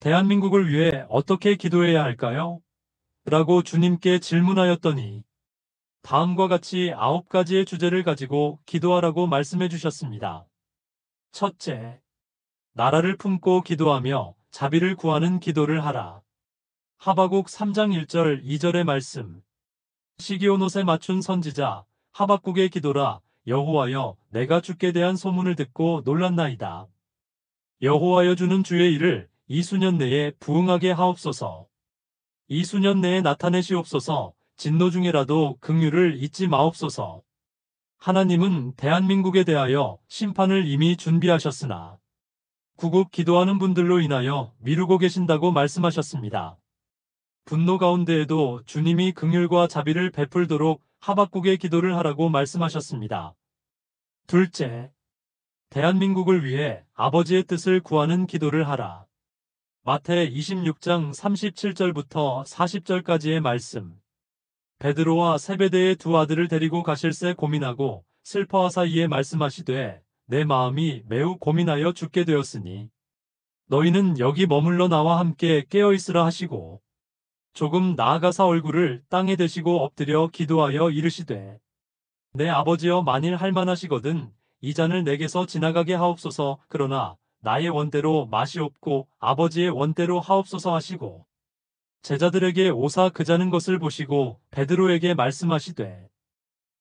대한민국을 위해 어떻게 기도해야 할까요? 라고 주님께 질문하였더니 다음과 같이 9가지의 주제를 가지고 기도하라고 말씀해 주셨습니다. 첫째, 나라를 품고 기도하며 자비를 구하는 기도를 하라. 하박국 3장 1절 2절의 말씀. 시기온 옷에 맞춘 선지자 하박국의 기도라. 여호와여, 내가 주께 대한 소문을 듣고 놀랐나이다. 여호와여, 주는 주의 일을 이 수년 내에 부응하게 하옵소서. 이 수년 내에 나타내시옵소서. 진노 중에라도 긍휼을 잊지 마옵소서. 하나님은 대한민국에 대하여 심판을 이미 준비하셨으나 구국 기도하는 분들로 인하여 미루고 계신다고 말씀하셨습니다. 분노 가운데에도 주님이 긍휼과 자비를 베풀도록 하박국의 기도를 하라고 말씀하셨습니다. 둘째, 대한민국을 위해 아버지의 뜻을 구하는 기도를 하라. 마태 26장 37절부터 40절까지의 말씀. 베드로와 세베대의 두 아들을 데리고 가실새 고민하고 슬퍼하사 이에 말씀하시되 내 마음이 매우 고민하여 죽게 되었으니 너희는 여기 머물러 나와 함께 깨어있으라 하시고 조금 나아가사 얼굴을 땅에 대시고 엎드려 기도하여 이르시되 내 아버지여, 만일 할만하시거든 이 잔을 내게서 지나가게 하옵소서. 그러나 나의 원대로 마시옵고 아버지의 원대로 하옵소서 하시고 제자들에게 오사 그자는 것을 보시고 베드로에게 말씀하시되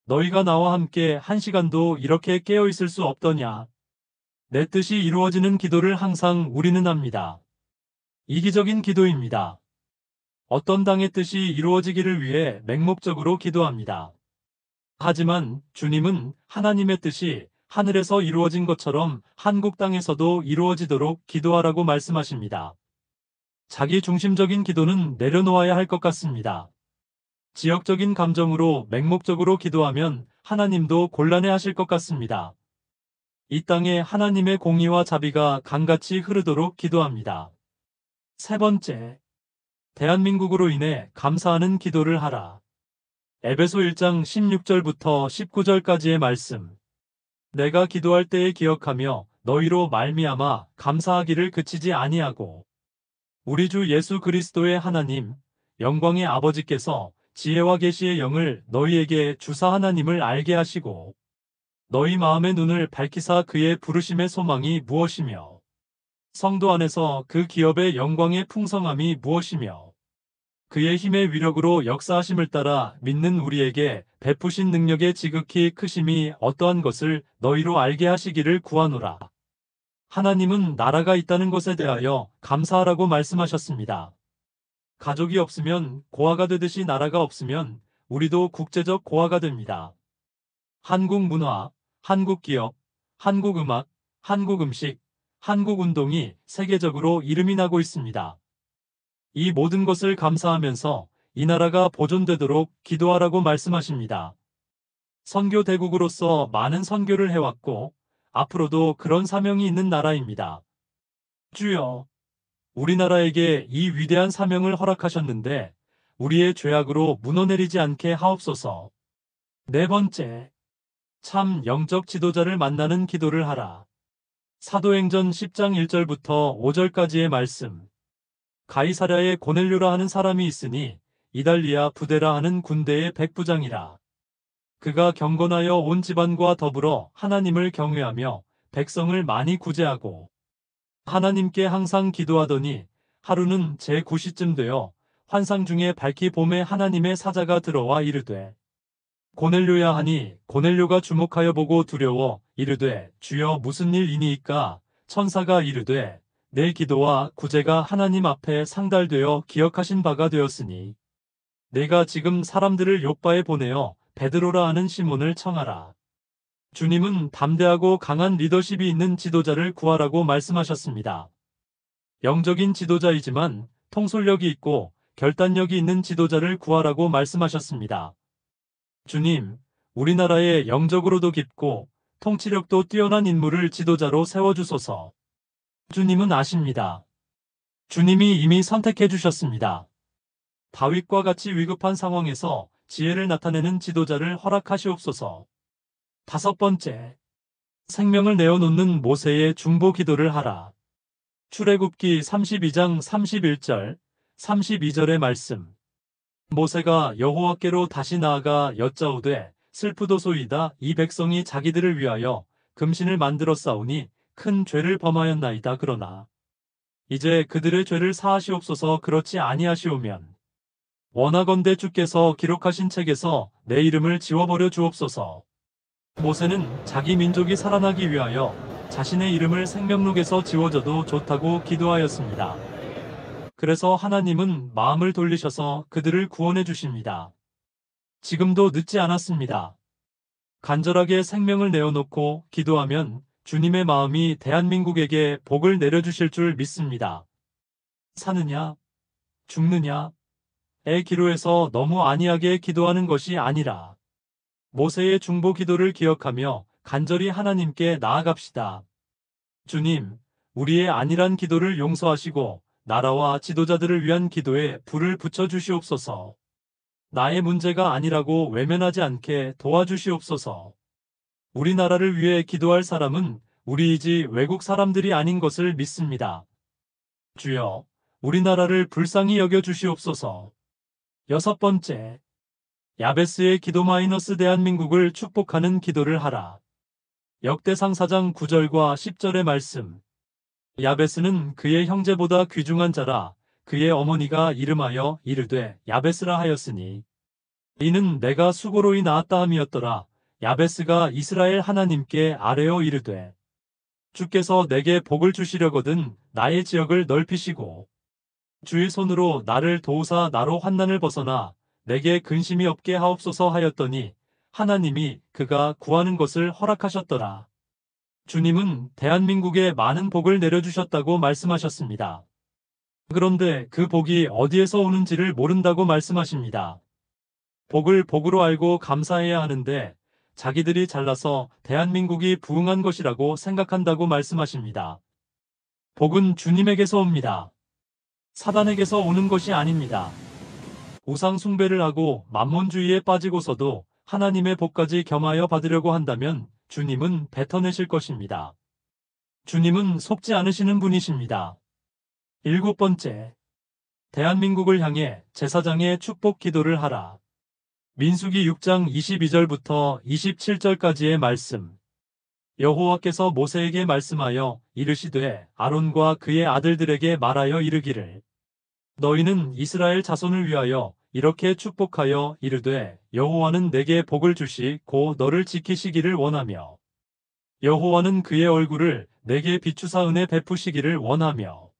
너희가 나와 함께 1시간도 이렇게 깨어있을 수 없더냐. 내 뜻이 이루어지는 기도를 항상 우리는 합니다. 이기적인 기도입니다. 어떤 당의 뜻이 이루어지기를 위해 맹목적으로 기도합니다. 하지만 주님은 하나님의 뜻이 하늘에서 이루어진 것처럼 한국 땅에서도 이루어지도록 기도하라고 말씀하십니다. 자기 중심적인 기도는 내려놓아야 할 것 같습니다. 지역적인 감정으로 맹목적으로 기도하면 하나님도 곤란해 하실 것 같습니다. 이 땅에 하나님의 공의와 자비가 강같이 흐르도록 기도합니다. 세 번째, 대한민국으로 인해 감사하는 기도를 하라. 에베소 1장 16절부터 19절까지의 말씀. 내가 기도할 때에 기억하며 너희로 말미암아 감사하기를 그치지 아니하고 우리 주 예수 그리스도의 하나님 영광의 아버지께서 지혜와 계시의 영을 너희에게 주사 하나님을 알게 하시고 너희 마음의 눈을 밝히사 그의 부르심의 소망이 무엇이며 성도 안에서 그 기업의 영광의 풍성함이 무엇이며 그의 힘의 위력으로 역사하심을 따라 믿는 우리에게 베푸신 능력의 지극히 크심이 어떠한 것을 너희로 알게 하시기를 구하노라. 하나님은 나라가 있다는 것에 대하여 감사하라고 말씀하셨습니다. 가족이 없으면 고아가 되듯이 나라가 없으면 우리도 국제적 고아가 됩니다. 한국 문화, 한국 기업, 한국 음악, 한국 음식, 한국 운동이 세계적으로 이름이 나고 있습니다. 이 모든 것을 감사하면서 이 나라가 보존되도록 기도하라고 말씀하십니다. 선교 대국으로서 많은 선교를 해왔고 앞으로도 그런 사명이 있는 나라입니다. 주여, 우리나라에게 이 위대한 사명을 허락하셨는데 우리의 죄악으로 무너내리지 않게 하옵소서. 네 번째, 참 영적 지도자를 만나는 기도를 하라. 사도행전 10장 1절부터 5절까지의 말씀. 가이사랴에 고넬료라 하는 사람이 있으니 이달리아 부데라 하는 군대의 백부장이라. 그가 경건하여 온 집안과 더불어 하나님을 경외하며 백성을 많이 구제하고 하나님께 항상 기도하더니 하루는 제9시쯤 되어 환상 중에 밝히 봄에 하나님의 사자가 들어와 이르되 고넬료야 하니 고넬료가 주목하여 보고 두려워 이르되 주여 무슨 일이니이까. 천사가 이르되 내 기도와 구제가 하나님 앞에 상달되어 기억하신 바가 되었으니 내가 지금 사람들을 욥바에 보내어 베드로라 하는 시몬을 청하라. 주님은 담대하고 강한 리더십이 있는 지도자를 구하라고 말씀하셨습니다. 영적인 지도자이지만 통솔력이 있고 결단력이 있는 지도자를 구하라고 말씀하셨습니다. 주님, 우리나라에 영적으로도 깊고 통치력도 뛰어난 인물을 지도자로 세워주소서. 주님은 아십니다. 주님이 이미 선택해 주셨습니다. 다윗과 같이 위급한 상황에서 지혜를 나타내는 지도자를 허락하시옵소서. 다섯 번째, 생명을 내어놓는 모세의 중보 기도를 하라. 출애굽기 32장 31절, 32절의 말씀. 모세가 여호와께로 다시 나아가 여짜오되 슬프도소이다. 이 백성이 자기들을 위하여 금신을 만들어 싸우니 큰 죄를 범하였나이다. 그러나 이제 그들의 죄를 사하시옵소서. 그렇지 아니하시오면 원하건대 주께서 기록하신 책에서 내 이름을 지워버려 주옵소서. 모세는 자기 민족이 살아나기 위하여 자신의 이름을 생명록에서 지워져도 좋다고 기도하였습니다. 그래서 하나님은 마음을 돌리셔서 그들을 구원해 주십니다. 지금도 늦지 않았습니다. 간절하게 생명을 내어놓고 기도하면 주님의 마음이 대한민국에게 복을 내려주실 줄 믿습니다. 사느냐, 죽느냐에 기로에서 너무 안이하게 기도하는 것이 아니라 모세의 중보 기도를 기억하며 간절히 하나님께 나아갑시다. 주님, 우리의 안일한 기도를 용서하시고 나라와 지도자들을 위한 기도에 불을 붙여주시옵소서. 나의 문제가 아니라고 외면하지 않게 도와주시옵소서. 우리나라를 위해 기도할 사람은 우리이지 외국 사람들이 아닌 것을 믿습니다. 주여, 우리나라를 불쌍히 여겨주시옵소서. 6번째, 야베스의 기도 대한민국을 축복하는 기도를 하라. 역대상 4장 9절과 10절의 말씀. 야베스는 그의 형제보다 귀중한 자라. 그의 어머니가 이름하여 이르되 야베스라 하였으니 이는 내가 수고로이 낳았다 함이었더라. 야베스가 이스라엘 하나님께 아뢰어 이르되 주께서 내게 복을 주시려거든 나의 지역을 넓히시고 주의 손으로 나를 도우사 나로 환난을 벗어나 내게 근심이 없게 하옵소서 하였더니 하나님이 그가 구하는 것을 허락하셨더라. 주님은 대한민국에 많은 복을 내려주셨다고 말씀하셨습니다. 그런데 그 복이 어디에서 오는지를 모른다고 말씀하십니다. 복을 복으로 알고 감사해야 하는데 자기들이 잘나서 대한민국이 부흥한 것이라고 생각한다고 말씀하십니다. 복은 주님에게서 옵니다. 사단에게서 오는 것이 아닙니다. 우상 숭배를 하고 만몬주의에 빠지고서도 하나님의 복까지 겸하여 받으려고 한다면 주님은 뱉어내실 것입니다. 주님은 속지 않으시는 분이십니다. 7번째, 대한민국을 향해 제사장의 축복 기도를 하라. 민수기 6장 22절부터 27절까지의 말씀. 여호와께서 모세에게 말씀하여 이르시되 아론과 그의 아들들에게 말하여 이르기를 너희는 이스라엘 자손을 위하여 이렇게 축복하여 이르되 여호와는 내게 복을 주시고 너를 지키시기를 원하며 여호와는 그의 얼굴을 내게 비추사 은혜 베푸시기를 원하며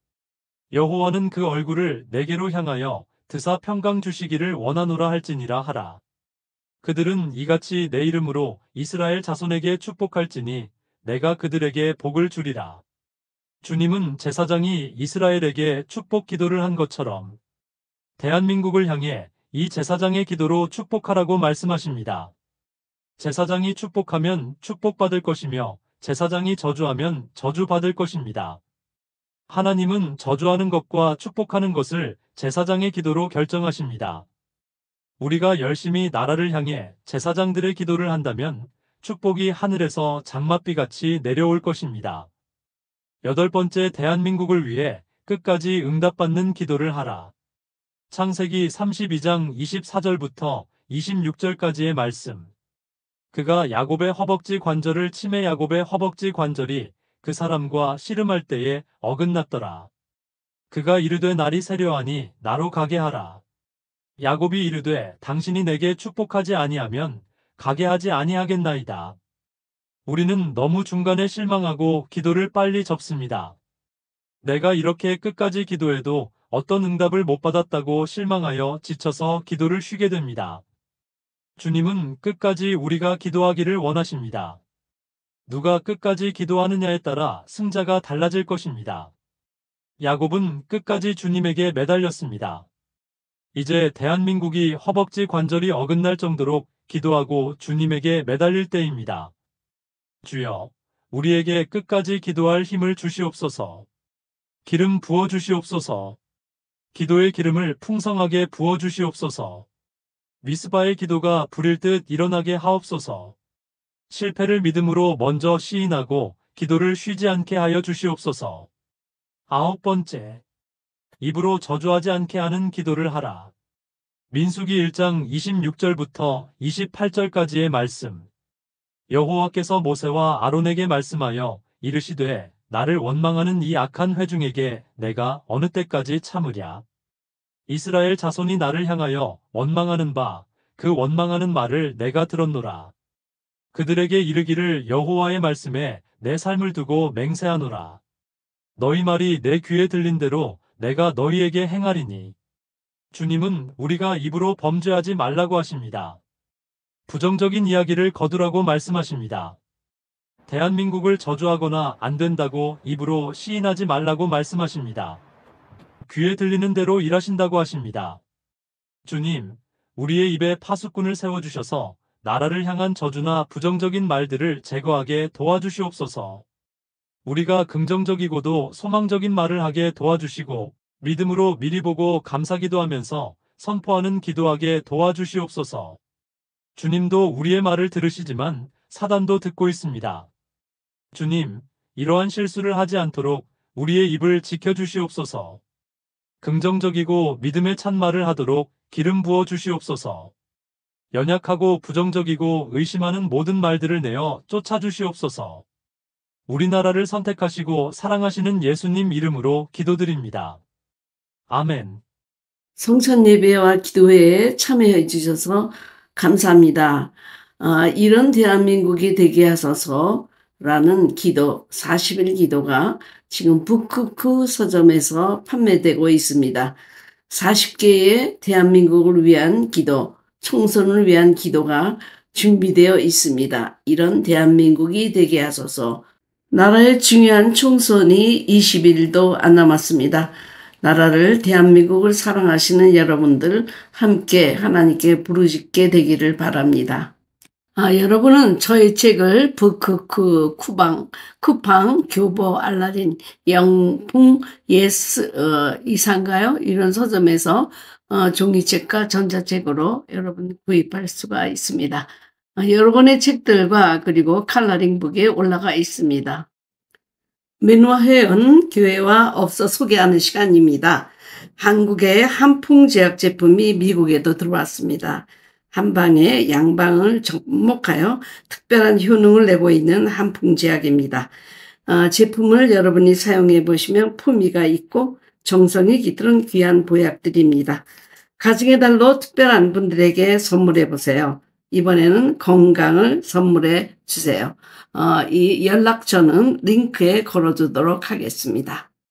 여호와는 그 얼굴을 내게로 향하여 드사 평강 주시기를 원하노라 할지니라 하라. 그들은 이같이 내 이름으로 이스라엘 자손에게 축복할지니 내가 그들에게 복을 주리라. 주님은 제사장이 이스라엘에게 축복 기도를 한 것처럼 대한민국을 향해 이 제사장의 기도로 축복하라고 말씀하십니다. 제사장이 축복하면 축복받을 것이며 제사장이 저주하면 저주받을 것입니다. 하나님은 저주하는 것과 축복하는 것을 제사장의 기도로 결정하십니다. 우리가 열심히 나라를 향해 제사장들의 기도를 한다면 축복이 하늘에서 장맛비같이 내려올 것입니다. 8번째, 대한민국을 위해 끝까지 응답받는 기도를 하라. 창세기 32장 24절부터 26절까지의 말씀. 그가 야곱의 허벅지 관절을 치매 야곱의 허벅지 관절이 그 사람과 씨름할 때에 어긋났더라. 그가 이르되 날이 세려하니 나로 가게 하라. 야곱이 이르되 당신이 내게 축복하지 아니하면 가게 하지 아니하겠나이다. 우리는 너무 중간에 실망하고 기도를 빨리 접습니다. 내가 이렇게 끝까지 기도해도 어떤 응답을 못 받았다고 실망하여 지쳐서 기도를 쉬게 됩니다. 주님은 끝까지 우리가 기도하기를 원하십니다. 누가 끝까지 기도하느냐에 따라 승자가 달라질 것입니다. 야곱은 끝까지 주님에게 매달렸습니다. 이제 대한민국이 허벅지 관절이 어긋날 정도로 기도하고 주님에게 매달릴 때입니다. 주여, 우리에게 끝까지 기도할 힘을 주시옵소서. 기름 부어 주시옵소서. 기도의 기름을 풍성하게 부어 주시옵소서. 미스바의 기도가 불일 듯 일어나게 하옵소서. 실패를 믿음으로 먼저 시인하고 기도를 쉬지 않게 하여 주시옵소서. 9번째, 입으로 저주하지 않게 하는 기도를 하라. 민수기 1장 26절부터 28절까지의 말씀. 여호와께서 모세와 아론에게 말씀하여 이르시되 나를 원망하는 이 악한 회중에게 내가 어느 때까지 참으랴. 이스라엘 자손이 나를 향하여 원망하는 바 그 원망하는 말을 내가 들었노라. 그들에게 이르기를 여호와의 말씀에 내 삶을 두고 맹세하노라. 너희 말이 내 귀에 들린 대로 내가 너희에게 행하리니. 주님은 우리가 입으로 범죄하지 말라고 하십니다. 부정적인 이야기를 거두라고 말씀하십니다. 대한민국을 저주하거나 안 된다고 입으로 시인하지 말라고 말씀하십니다. 귀에 들리는 대로 일하신다고 하십니다. 주님, 우리의 입에 파수꾼을 세워주셔서 나라를 향한 저주나 부정적인 말들을 제거하게 도와주시옵소서. 우리가 긍정적이고도 소망적인 말을 하게 도와주시고 믿음으로 미리 보고 감사기도하면서 선포하는 기도하게 도와주시옵소서. 주님도 우리의 말을 들으시지만 사단도 듣고 있습니다. 주님, 이러한 실수를 하지 않도록 우리의 입을 지켜주시옵소서. 긍정적이고 믿음에 찬 말을 하도록 기름 부어 주시옵소서. 연약하고 부정적이고 의심하는 모든 말들을 내어 쫓아주시옵소서. 우리나라를 선택하시고 사랑하시는 예수님 이름으로 기도드립니다. 아멘. 성찬 예배와 기도회에 참여해 주셔서 감사합니다. 이런 대한민국이 되게 하소서라는 기도, 40일 기도가 지금 북크크 서점에서 판매되고 있습니다. 40개의 대한민국을 위한 기도, 총선을 위한 기도가 준비되어 있습니다. 이런 대한민국이 되게 하소서. 나라의 중요한 총선이 20일도 안 남았습니다. 나라를, 대한민국을 사랑하시는 여러분들 함께 하나님께 부르짖게 되기를 바랍니다. 여러분은 저의 책을 북크크, 쿠팡, 교보, 알라딘, 영풍, 예스, 이상가요? 이런 서점에서 종이책과 전자책으로 여러분 구입할 수가 있습니다. 여러분의 책들과 그리고 컬러링북에 올라가 있습니다. 민화회원 교회와 업소 소개하는 시간입니다. 한국의 한풍 제약 제품이 미국에도 들어왔습니다. 한방에 양방을 접목하여 특별한 효능을 내고 있는 한풍 제약입니다. 제품을 여러분이 사용해 보시면 품위가 있고 정성이 깃든 귀한 보약들입니다. 가정의 달로 특별한 분들에게 선물해 보세요. 이번에는 건강을 선물해 주세요. 이 연락처는 링크에 걸어두도록 하겠습니다.